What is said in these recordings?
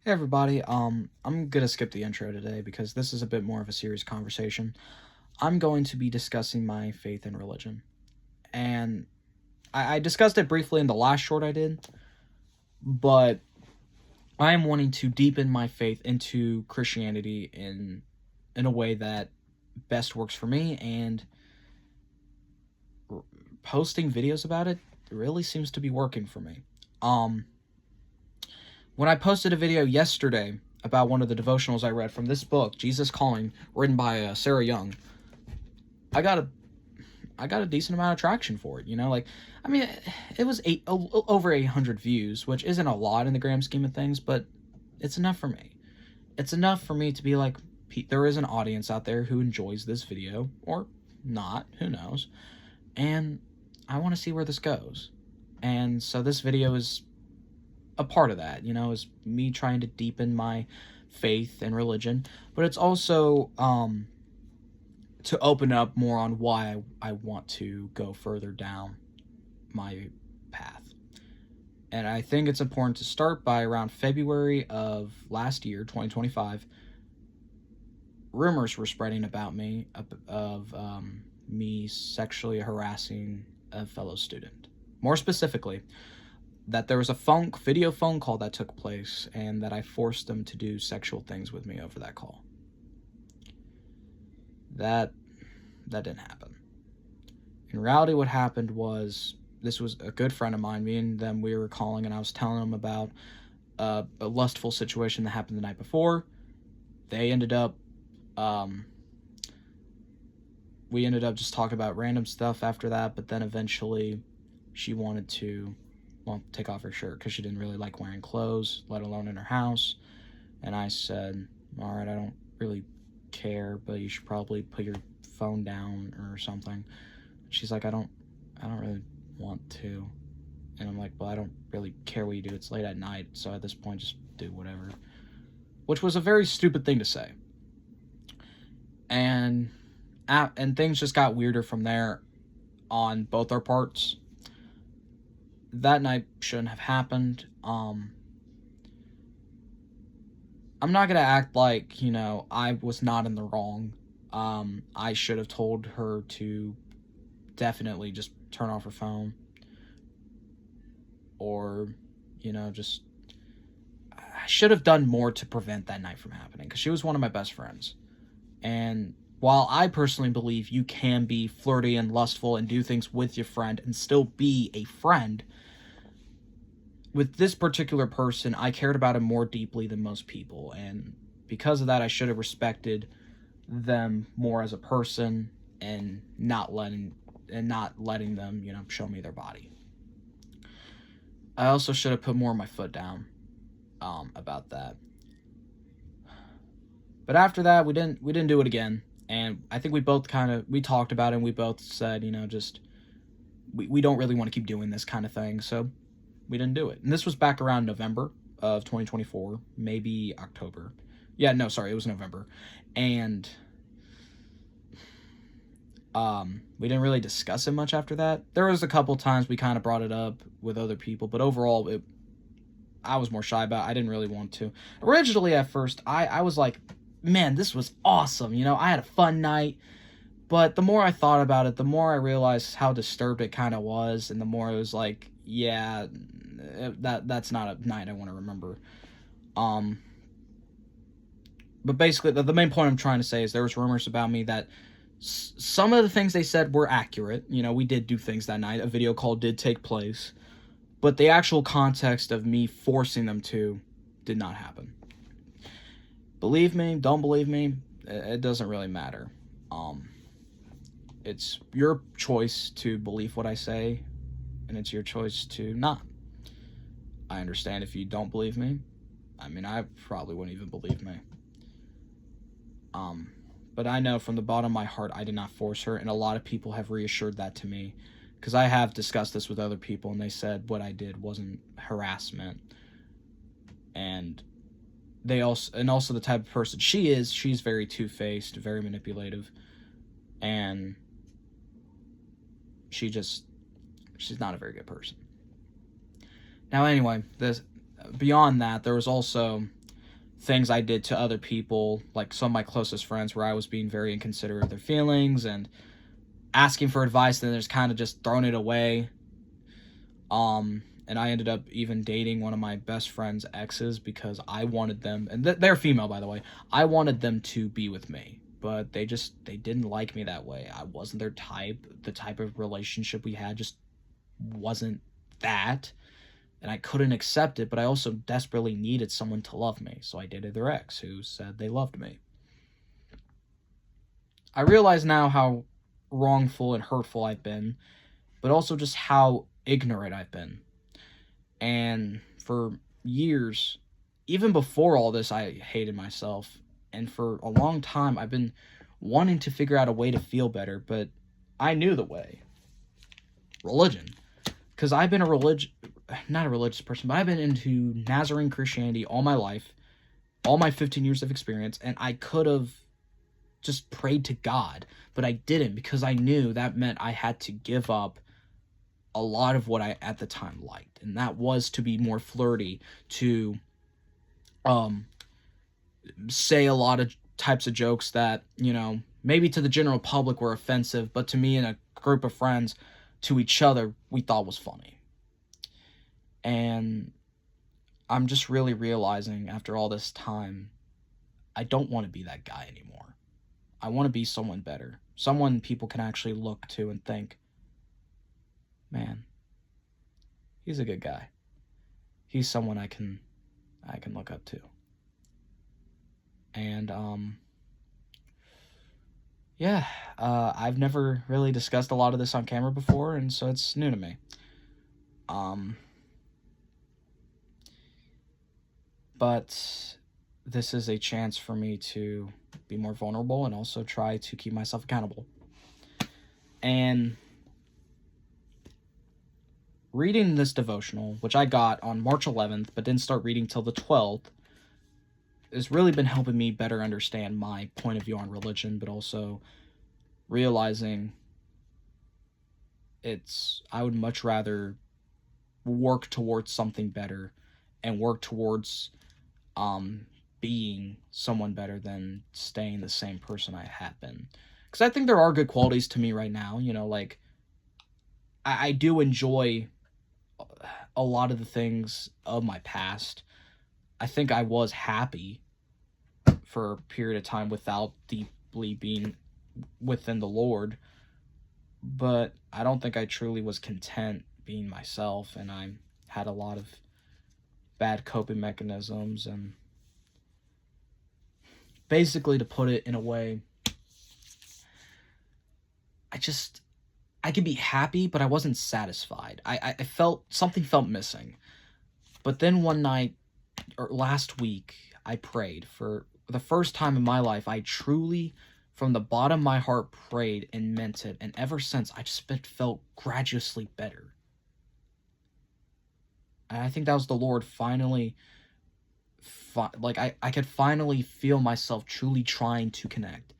Hey everybody, I'm gonna skip the intro today because this is a bit more of a serious conversation. I'm going to be discussing my faith in religion. And I discussed it briefly in the last short I did, but I am wanting to deepen my faith into Christianity in a way that best works for me, and posting videos about it really seems to be working for me. Um when I posted a video yesterday about one of the devotionals I read from this book, Jesus Calling, written by Sarah Young, I got a I got a decent amount of traction for it. I mean, it was over 800 views, which isn't a lot in the grand scheme of things, but it's enough for me. It's enough for me to be like, there is an audience out there who enjoys this video, or not, who knows, and I want to see where this goes. And so this video is a part of that, is me trying to deepen my faith and religion, but it's also to open up more on why I want to go further down my path. And I think it's important to start by around February of last year, 2025. Rumors were spreading about me of me sexually harassing a fellow student. More specifically, that there was a video phone call that took place and that I forced them to do sexual things with me over that call. That didn't happen. In reality, what happened was, this was a good friend of mine. Me and them, we were calling, and I was telling them about a lustful situation that happened the night before. They ended up, we ended up just talking about random stuff after that, but then eventually she wanted to, take off her shirt because she didn't really like wearing clothes, let alone in her house. And I said, all right, I don't really care, but you should probably put your phone down or something. She's like, I don't really want to. And I'm like, well, I don't really care what you do. It's late at night, so at this point, just do whatever. Which was a very stupid thing to say. And things just got weirder from there on both our parts. That night shouldn't have happened. I'm not gonna act like, I was not in the wrong. I should have told her to definitely just turn off her phone. Or, just, I should have done more to prevent that night from happening, because she was one of my best friends. And while I personally believe you can be flirty and lustful and do things with your friend and still be a friend, with this particular person, I cared about him more deeply than most people, and because of that, I should have respected them more as a person and not letting them, show me their body. I also should have put more of my foot down about that. But after that, we didn't do it again, and I think we both we talked about it, and we both said, just we don't really want to keep doing this kind of thing, so we didn't do it. And this was back around November of 2024, maybe October. Yeah, no, sorry, it was November. And we didn't really discuss it much after that. There was a couple times we kind of brought it up with other people, but overall, I was more shy about it. I didn't really want to. Originally, at first, I was like, man, this was awesome. I had a fun night. But the more I thought about it, the more I realized how disturbed it kind of was, and the more it was like, yeah, that's not a night I want to remember. But basically, the main point I'm trying to say is there was rumors about me that some of the things they said were accurate. We did do things that night. A video call did take place. But the actual context of me forcing them to did not happen. Believe me, don't believe me, it doesn't really matter. It's your choice to believe what I say, and it's your choice to not. I understand if you don't believe me. I mean, I probably wouldn't even believe me. But I know from the bottom of my heart, I did not force her, and a lot of people have reassured that to me, because I have discussed this with other people, and they said what I did wasn't harassment. And also the type of person she's very two-faced, very manipulative, and she's not a very good person. Now, anyway, beyond that, there was also things I did to other people, like some of my closest friends, where I was being very inconsiderate of their feelings and asking for advice, and then just kind of just throwing it away. And I ended up even dating one of my best friend's exes because I wanted them, and they're female, by the way. I wanted them to be with me, but they didn't like me that way. I wasn't their type. The type of relationship we had just wasn't that, and I couldn't accept it, but I also desperately needed someone to love me, so I dated their ex who said they loved me. I realize now how wrongful and hurtful I've been, but also just how ignorant I've been. And for years, even before all this, I hated myself. And for a long time, I've been wanting to figure out a way to feel better, but I knew the way. Religion. Because I've been not a religious person, but I've been into Nazarene Christianity all my life, all my 15 years of experience, and I could have just prayed to God, but I didn't because I knew that meant I had to give up a lot of what I at the time liked, and that was to be more flirty, to say a lot of types of jokes that, maybe to the general public were offensive, but to me and a group of friends, to each other, we thought was funny. And I'm just really realizing after all this time, I don't want to be that guy anymore. I want to be someone better. Someone people can actually look to and think, man, he's a good guy. He's someone I can look up to. And I've never really discussed a lot of this on camera before, and so it's new to me. But this is a chance for me to be more vulnerable and also try to keep myself accountable. And reading this devotional, which I got on March 11th, but didn't start reading till the 12th, has really been helping me better understand my point of view on religion, but also realizing I would much rather work towards something better and work towards being someone better than staying the same person I have been. Because I think there are good qualities to me right now, like I do enjoy a lot of the things of my past. I think I was happy for a period of time without deeply being within the Lord, but I don't think I truly was content being myself, and I had a lot of bad coping mechanisms. And basically, to put it in a way, I could be happy, but I wasn't satisfied. I felt something felt missing. But then one night, or last week, I prayed. For the first time in my life, I truly, from the bottom of my heart, prayed and meant it. And ever since, I just felt gradually better. And I think that was the Lord finally, I could finally feel myself truly trying to connect.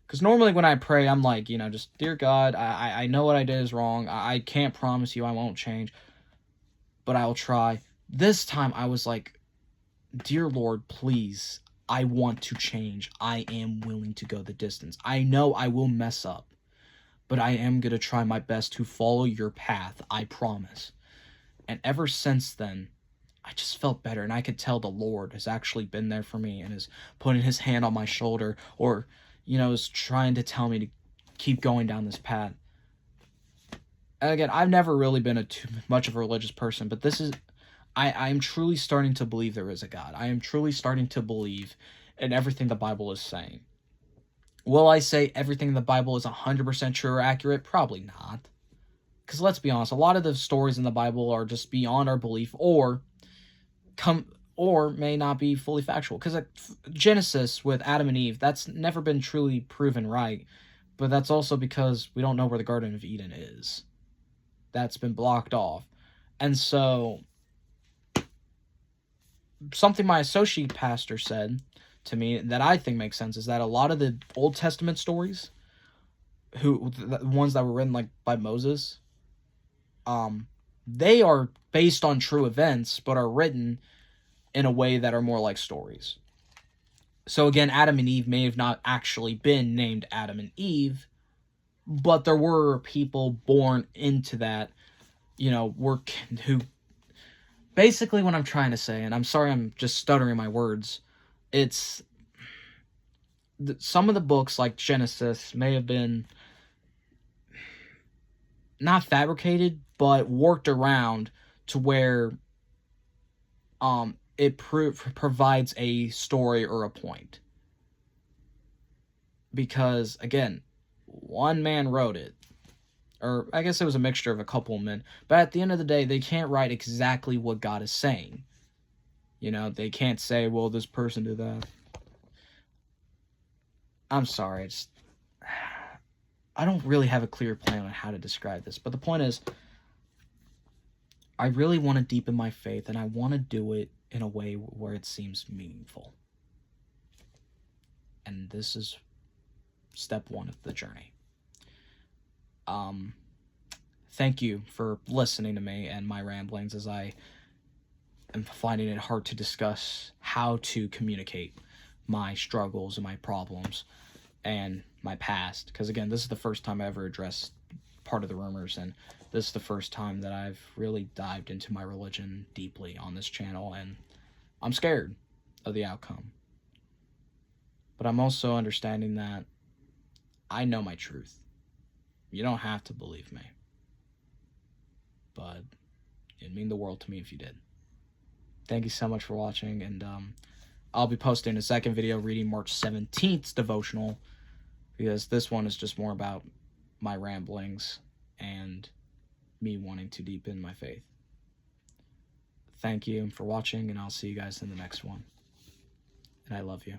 Because normally when I pray, I'm like, just, dear God, I know what I did is wrong. I can't promise you I won't change, but I'll try. This time I was like, dear Lord, please, I want to change. I am willing to go the distance. I know I will mess up, but I am going to try my best to follow your path. I promise. And ever since then, I just felt better, and I could tell the Lord has actually been there for me and is putting his hand on my shoulder, or is trying to tell me to keep going down this path. And again, I've never really been too much of a religious person, but I'm truly starting to believe there is a God. I am truly starting to believe in everything the Bible is saying. Will I say everything in the Bible is 100% true or accurate? Probably not. Because let's be honest, a lot of the stories in the Bible are just beyond our belief, or may not be fully factual. Because Genesis with Adam and Eve, that's never been truly proven right. But that's also because we don't know where the Garden of Eden is. That's been blocked off. And so, something my associate pastor said to me that I think makes sense is that a lot of the Old Testament stories, the ones that were written by Moses, they are based on true events, but are written in a way that are more like stories. So again, Adam and Eve may have not actually been named Adam and Eve, but there were people born into that, work who basically what I'm trying to say, and I'm sorry I'm just stuttering my words, it's some of the books like Genesis may have been not fabricated, but worked around to where it provides a story or a point. Because, again, one man wrote it. Or, I guess it was a mixture of a couple of men. But at the end of the day, they can't write exactly what God is saying. They can't say, well, this person did that. I'm sorry, I don't really have a clear plan on how to describe this. But the point is, I really want to deepen my faith, and I want to do it in a way where it seems meaningful. And this is step one of the journey. Thank you for listening to me and my ramblings, as I am finding it hard to discuss how to communicate my struggles and my problems and my past. Because again, this is the first time I ever addressed part of the rumors, and this is the first time that I've really dived into my religion deeply on this channel, and I'm scared of the outcome. But I'm also understanding that I know my truth. You don't have to believe me, but it'd mean the world to me if you did. Thank you so much for watching, and I'll be posting a second video reading March 17th's devotional, because this one is just more about my ramblings and me wanting to deepen my faith. Thank you for watching, and I'll see you guys in the next one. And I love you.